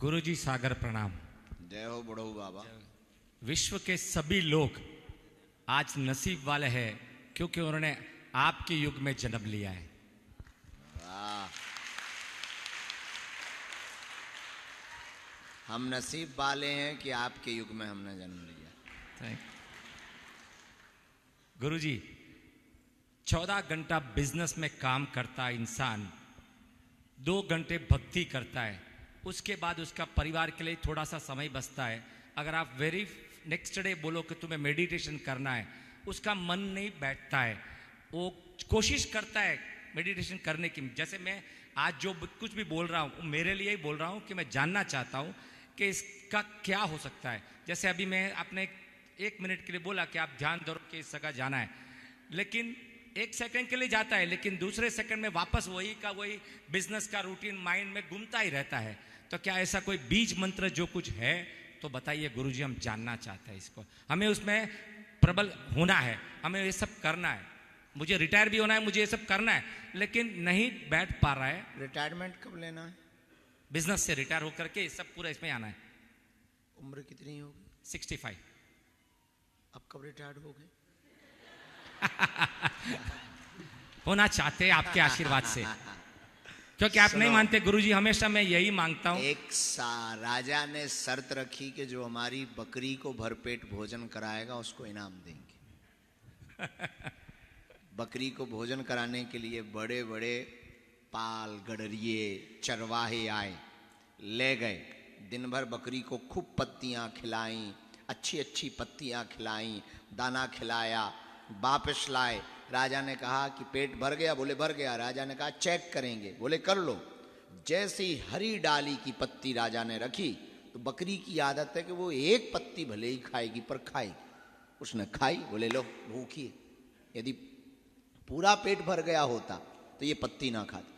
गुरुजी सागर प्रणाम। जय हो बड़ो बाबा। विश्व के सभी लोग आज नसीब वाले हैं क्योंकि उन्होंने आपके युग में जन्म लिया है। वाह, हम नसीब वाले हैं कि आपके युग में हमने जन्म लिया। गुरुजी 14 घंटा बिजनेस में काम करता इंसान 2 घंटे भक्ति करता है, उसके बाद उसका परिवार के लिए थोड़ा सा समय बचता है। अगर आप वेरी नेक्स्ट डे बोलो कि तुम्हें मेडिटेशन करना है, उसका मन नहीं बैठता है। वो कोशिश करता है मेडिटेशन करने की। जैसे मैं आज जो कुछ भी बोल रहा हूँ मेरे लिए ही बोल रहा हूँ कि मैं जानना चाहता हूँ कि इसका क्या हो सकता है। जैसे अभी मैं आपने 1 मिनट के लिए बोला कि आप ध्यान धरो कि इस जगह जाना है, लेकिन 1 सेकंड के लिए जाता है, लेकिन दूसरे सेकंड में वापस वही का वही बिजनेस का रूटीन माइंड में घूमता ही रहता है। तो क्या ऐसा कोई बीज मंत्र जो कुछ है तो बताइए गुरुजी, हम जानना चाहते हैं इसको। हमें उसमें प्रबल होना है, हमें ये सब करना है। मुझे रिटायर भी होना है, मुझे ये सब करना है, लेकिन नहीं बैठ पा रहा है। रिटायरमेंट कब लेना है? बिजनेस से रिटायर होकर के सब पूरा इसमें आना है। उम्र कितनी होगी? 65। अब कब रिटायर्ड हो गए? होना चाहते हैं आपके आशीर्वाद से, क्योंकि आप नहीं मानते गुरुजी, हमेशा मैं यही मांगता हूं। एक राजा ने शर्त रखी कि जो हमारी बकरी को भरपेट भोजन कराएगा उसको इनाम देंगे। बकरी को भोजन कराने के लिए बड़े बड़े पाल गडरिए चरवाहे आए, ले गए। दिन भर बकरी को खूब पत्तियां खिलाई, अच्छी अच्छी पत्तियां खिलाई, दाना खिलाया, वापस लाए। राजा ने कहा कि पेट भर गया? बोले भर गया। राजा ने कहा चेक करेंगे? बोले कर लो। जैसी हरी डाली की पत्ती राजा ने रखी तो बकरी की आदत है कि वो एक पत्ती भले ही खाएगी पर खाएगी। उसने खाई, बोले लो भूखी है। यदि पूरा पेट भर गया होता तो ये पत्ती ना खाती।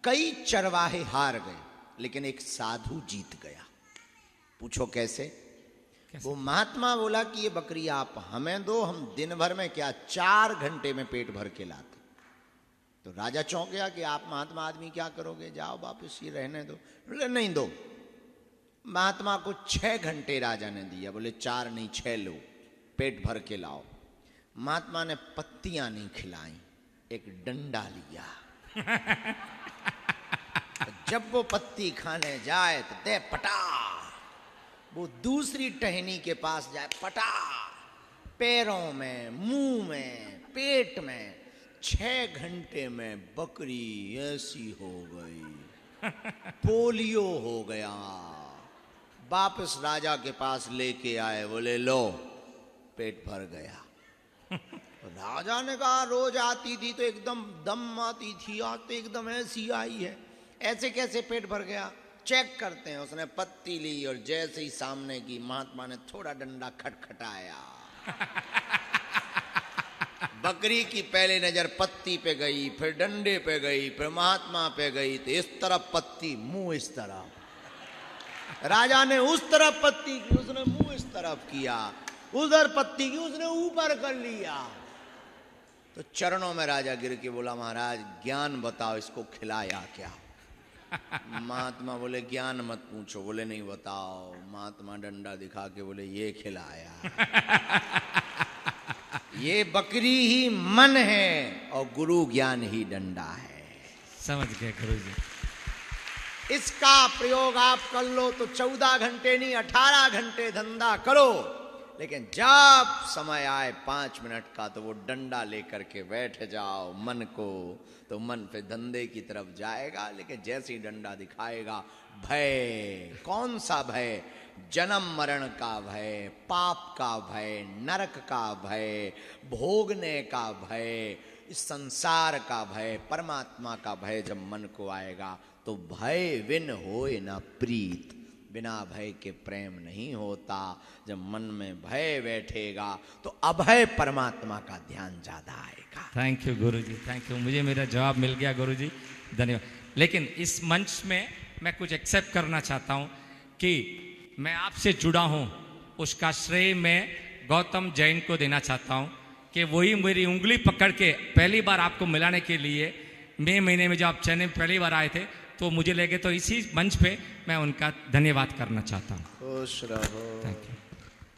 कई चरवाहे हार गए, लेकिन एक साधु जीत गया। पूछो कैसे? वो महात्मा बोला कि ये बकरी आप हमें दो, हम दिन भर में क्या 4 घंटे में पेट भर के लाते। तो राजा चौंक गया कि आप महात्मा आदमी क्या करोगे, जाओ वापस ये रहने दो। बोले नहीं दो। महात्मा को 6 घंटे राजा ने दिया। बोले 4 नहीं 6 लो, पेट भर के लाओ। महात्मा ने पत्तियां नहीं खिलाई, एक डंडा लिया। जब वो पत्ती खाने जाए तो दे पटा, वो दूसरी टहनी के पास जाए, पटा, पैरों में, मुंह में, पेट में। 6 घंटे में बकरी ऐसी हो गई, पोलियो हो गया। वापस राजा के पास लेके आए, बोले लो पेट भर गया। राजा ने कहा रोज आती थी तो एकदम दम आती थी, आज तो एकदम ऐसी आई है, ऐसे कैसे पेट भर गया? चेक करते हैं। उसने पत्ती ली और जैसे ही सामने की, महात्मा ने थोड़ा डंडा खटखटाया। बकरी की पहले नजर पत्ती पे गई, फिर डंडे पे गई, फिर महात्मा पे गई। तो इस तरफ पत्ती, मुंह इस तरफ। राजा ने उस तरफ पत्ती की, उसने मुंह इस तरफ किया। उधर पत्ती की, उसने ऊपर कर लिया। तो चरणों में राजा गिर के बोला महाराज ज्ञान बताओ, इसको खिलाया क्या? महात्मा बोले ज्ञान मत पूछो। बोले नहीं बताओ। महात्मा डंडा दिखा के बोले ये खिलाया। ये बकरी ही मन है और गुरु ज्ञान ही डंडा है। समझ गए गुरुजी। इसका प्रयोग आप कर लो तो 14 घंटे नहीं 18 घंटे धंधा करो, लेकिन जब समय आए 5 मिनट का तो वो डंडा लेकर के बैठ जाओ मन को, तो मन पे धंधे की तरफ जाएगा। लेकिन जैसे ही डंडा दिखाएगा, भय, कौन सा भय? जन्म मरण का भय, पाप का भय, नरक का भय, भोगने का भय, इस संसार का भय, परमात्मा का भय जब मन को आएगा तो भय विन होए न प्रीत। बिना भय के प्रेम नहीं होता। जब मन में भय बैठेगा तो अभय परमात्मा का ध्यान ज्यादा आएगा। Thank you Guruji, thank you. मुझे मेरा जवाब मिल गया गुरुजी, धन्यवाद। लेकिन इस मंच में मैं कुछ एक्सेप्ट करना चाहता हूं कि मैं आपसे जुड़ा हूं, उसका श्रेय मैं गौतम जैन को देना चाहता हूं कि वही मेरी उंगली पकड़ के पहली बार आपको मिलाने के लिए मई महीने में जब आप चेन्नई में पहली बार आए थे, तो मुझे लगे तो इसी मंच पे मैं उनका धन्यवाद करना चाहता हूँ। खुश रहो। Thank you.